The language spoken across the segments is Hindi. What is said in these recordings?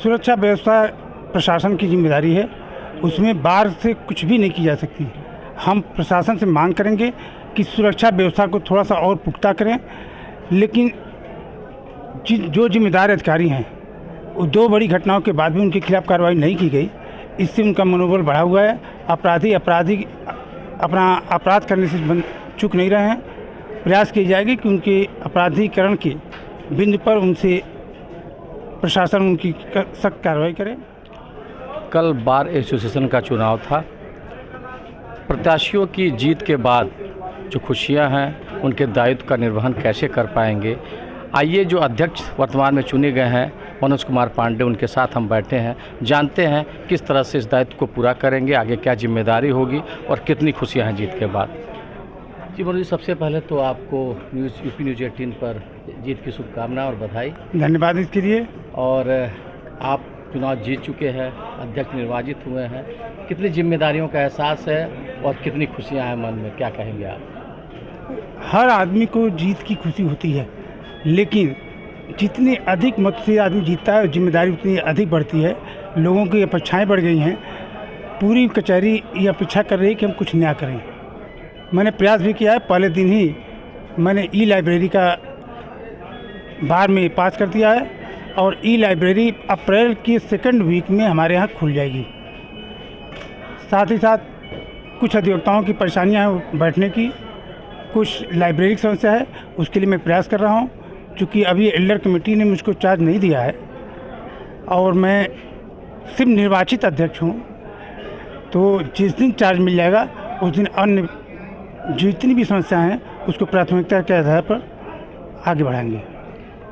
सुरक्षा व्यवस्था प्रशासन की जिम्मेदारी है, उसमें बाहर से कुछ भी नहीं की जा सकती। हम प्रशासन से मांग करेंगे कि सुरक्षा व्यवस्था को थोड़ा सा और पुख्ता करें, लेकिन जो जिम्मेदार अधिकारी हैं वो 2 बड़ी घटनाओं के बाद भी उनके खिलाफ कार्रवाई नहीं की गई। इससे उनका मनोबल बढ़ा हुआ है। अपराधी अपना अपराध करने से चूक नहीं रहे हैं। प्रयास की जाएगी कि उनके अपराधीकरण के बिंदु पर उनसे प्रशासन उनकी सख्त कार्रवाई करे। कल बार एसोसिएशन का चुनाव था। प्रत्याशियों की जीत के बाद जो खुशियां हैं, उनके दायित्व का निर्वहन कैसे कर पाएंगे। आइए, जो अध्यक्ष वर्तमान में चुने गए हैं मनोज कुमार पांडे, उनके साथ हम बैठे हैं, जानते हैं किस तरह से इस दायित्व को पूरा करेंगे, आगे क्या जिम्मेदारी होगी और कितनी खुशियां हैं जीत के बाद। जी मनोज जी, सबसे पहले तो आपको यूपी न्यूज़ 18 पर जीत की शुभकामनाएं और बधाई। धन्यवाद इसके लिए। और आप चुनाव जीत चुके हैं, अध्यक्ष निर्वाचित हुए हैं, कितनी जिम्मेदारियों का एहसास है और कितनी खुशियां हैं मन में, क्या कहेंगे आप? हर आदमी को जीत की खुशी होती है, लेकिन जितने अधिक मत से आदमी जीतता है जिम्मेदारी उतनी अधिक बढ़ती है। लोगों की अपेक्षाएं बढ़ गई हैं। पूरी कचहरी ये अपेक्षा कर रही है कि हम कुछ नया करें। मैंने प्रयास भी किया है। पहले दिन ही मैंने ई-लाइब्रेरी का बार में पास कर दिया है और ई-लाइब्रेरी अप्रैल के 2nd वीक में हमारे यहाँ खुल जाएगी। साथ ही साथ कुछ अधिवक्ताओं की परेशानियाँ हैं बैठने की, कुछ लाइब्रेरी की समस्या है, उसके लिए मैं प्रयास कर रहा हूँ। चूँकि अभी एल्डर कमेटी ने मुझको चार्ज नहीं दिया है और मैं सिर्फ निर्वाचित अध्यक्ष हूँ, तो जिस दिन चार्ज मिल जाएगा उस दिन अन्य जितनी भी समस्याएं हैं उसको प्राथमिकता के आधार पर आगे बढ़ाएंगे।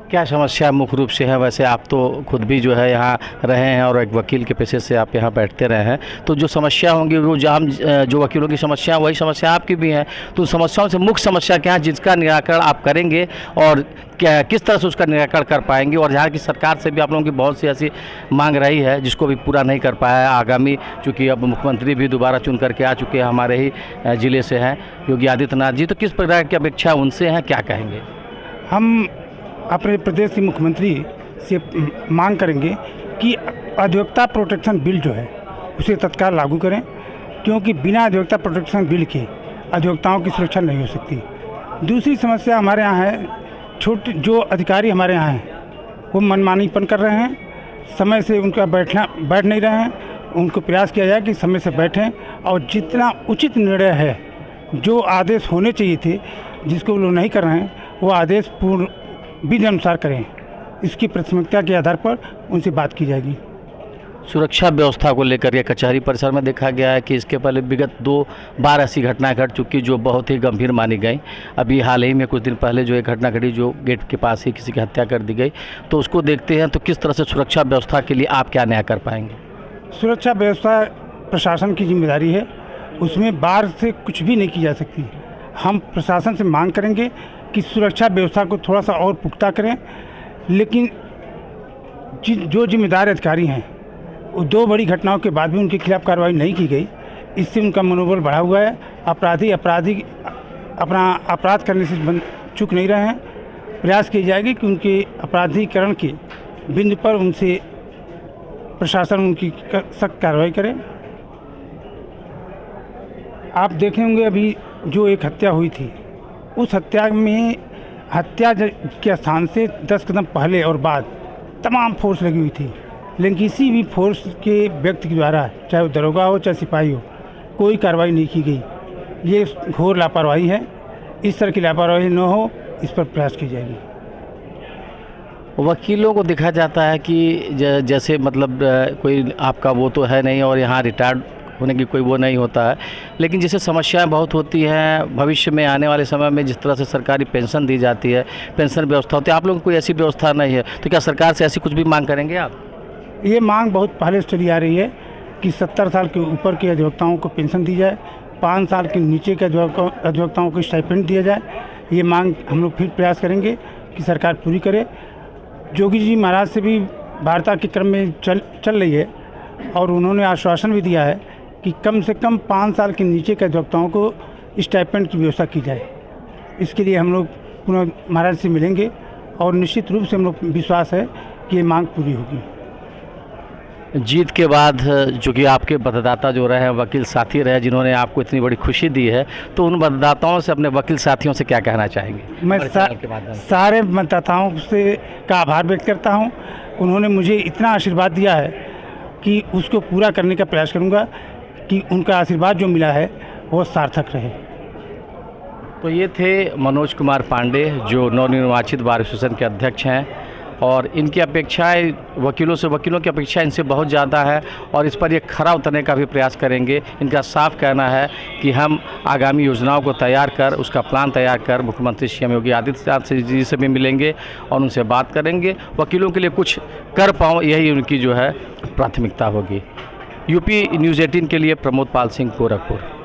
क्या समस्या मुख्य रूप से है? वैसे आप तो खुद भी जो है यहाँ रहे हैं और एक वकील के पेशे से आप यहाँ बैठते रहे हैं, तो जो समस्या होंगी वो जो वकीलों की समस्या वही समस्या आपकी भी हैं। तो समस्याओं से मुख्य समस्या क्या है जिसका निराकरण आप करेंगे और क्या किस तरह से उसका निराकरण कर पाएंगे? और यहाँ की सरकार से भी आप लोगों की बहुत सी ऐसी मांग रही है जिसको भी पूरा नहीं कर पाया है। आगामी, चूँकि अब मुख्यमंत्री भी दोबारा चुन करके आ चुके हैं, हमारे ही ज़िले से हैं योगी आदित्यनाथ जी, तो किस प्रकार की अपेक्षा उनसे हैं, क्या कहेंगे? हम अपने प्रदेश के मुख्यमंत्री से मांग करेंगे कि अधिवक्ता प्रोटेक्शन बिल जो है उसे तत्काल लागू करें, क्योंकि बिना अधिवक्ता प्रोटेक्शन बिल के अधिवक्ताओं की सुरक्षा नहीं हो सकती। दूसरी समस्या हमारे यहाँ है, छोटे जो अधिकारी हमारे यहाँ हैं वो मनमानीपन कर रहे हैं, समय से उनका बैठ नहीं रहे हैं। उनको प्रयास किया जाए कि समय से बैठें और जितना उचित निर्णय है, जो आदेश होने चाहिए थे जिसको वो लोग नहीं कर रहे हैं, वो आदेश पूर्ण विधि अनुसार करें। इसकी प्राथमिकता के आधार पर उनसे बात की जाएगी। सुरक्षा व्यवस्था को लेकर के कचहरी परिसर में देखा गया है कि इसके पहले विगत 2 बार ऐसी घटनाएं घट चुकी जो बहुत ही गंभीर मानी गई। अभी हाल ही में कुछ दिन पहले जो एक घटना घटी जो गेट के पास ही किसी की हत्या कर दी गई, तो उसको देखते हैं तो किस तरह से सुरक्षा व्यवस्था के लिए आप क्या नया कर पाएंगे? सुरक्षा व्यवस्था प्रशासन की जिम्मेदारी है, उसमें बाहर से कुछ भी नहीं की जा सकती। हम प्रशासन से मांग करेंगे कि सुरक्षा व्यवस्था को थोड़ा सा और पुख्ता करें, लेकिन जो जिम्मेदार अधिकारी हैं वो 2 बड़ी घटनाओं के बाद भी उनके खिलाफ कार्रवाई नहीं की गई। इससे उनका मनोबल बढ़ा हुआ है। अपराधी अपना अपराध करने से चूक नहीं रहे हैं। प्रयास की जाएगी कि उनके अपराधीकरण के बिंदु पर उनसे प्रशासन उनकी सख्त कार्रवाई करे। आप देखे होंगे अभी जो एक हत्या हुई थी, उस हत्या के स्थान से 10 कदम पहले और बाद तमाम फोर्स लगी हुई थी, लेकिन किसी भी फोर्स के व्यक्ति के द्वारा, चाहे वो दरोगा हो चाहे सिपाही हो, कोई कार्रवाई नहीं की गई। ये घोर लापरवाही है। इस तरह की लापरवाही न हो, इस पर प्रयास की जाएगी। वकीलों को देखा जाता है कि जैसे मतलब कोई आपका वो तो है नहीं और यहाँ रिटायर्ड होने की कोई वो नहीं होता है, लेकिन जैसे समस्याएं बहुत होती हैं भविष्य में आने वाले समय में, जिस तरह से सरकारी पेंशन दी जाती है, पेंशन व्यवस्था होती है, आप लोगों को कोई ऐसी व्यवस्था नहीं है, तो क्या सरकार से ऐसी कुछ भी मांग करेंगे आप? ये मांग बहुत पहले से चली आ रही है कि 70 साल के ऊपर के अधिवक्ताओं को पेंशन दी जाए, 5 साल के नीचे के अधिवक्ताओं को स्टाइपेंड दिया जाए। ये मांग हम लोग फिर प्रयास करेंगे कि सरकार पूरी करे। जोगी जी महाराज से भी वार्ता के क्रम में चल रही है और उन्होंने आश्वासन भी दिया है कि कम से कम 5 साल के नीचे के अधिवक्ताओं को स्टाइपेंड की व्यवस्था की जाए। इसके लिए हम लोग पुनः महाराज से मिलेंगे और निश्चित रूप से हम लोग विश्वास है कि ये मांग पूरी होगी। जीत के बाद जो कि आपके मतदाता जो रहे हैं, वकील साथी रहे, जिन्होंने आपको इतनी बड़ी खुशी दी है, तो उन मतदाताओं से, अपने वकील साथियों से क्या कहना चाहेंगे? मैं हमारे चैनल के माध्यम से। सारे मतदाताओं से का आभार व्यक्त करता हूं। उन्होंने मुझे इतना आशीर्वाद दिया है कि उसको पूरा करने का प्रयास करूंगा कि उनका आशीर्वाद जो मिला है वो सार्थक रहे। तो ये थे मनोज कुमार पांडे, जो नवनिर्वाचित बार एसोसिएशन के अध्यक्ष हैं, और इनकी अपेक्षाएं वकीलों की अपेक्षा इनसे बहुत ज़्यादा है, और इस पर ये खरा उतरने का भी प्रयास करेंगे। इनका साफ कहना है कि हम आगामी योजनाओं को तैयार कर, उसका प्लान तैयार कर मुख्यमंत्री सीएम योगी आदित्यनाथ जी से भी मिलेंगे और उनसे बात करेंगे। वकीलों के लिए कुछ कर पाऊँ, यही उनकी जो है प्राथमिकता होगी। यूपी न्यूज़ 18 के लिए प्रमोद पाल सिंह, गोरखपुर।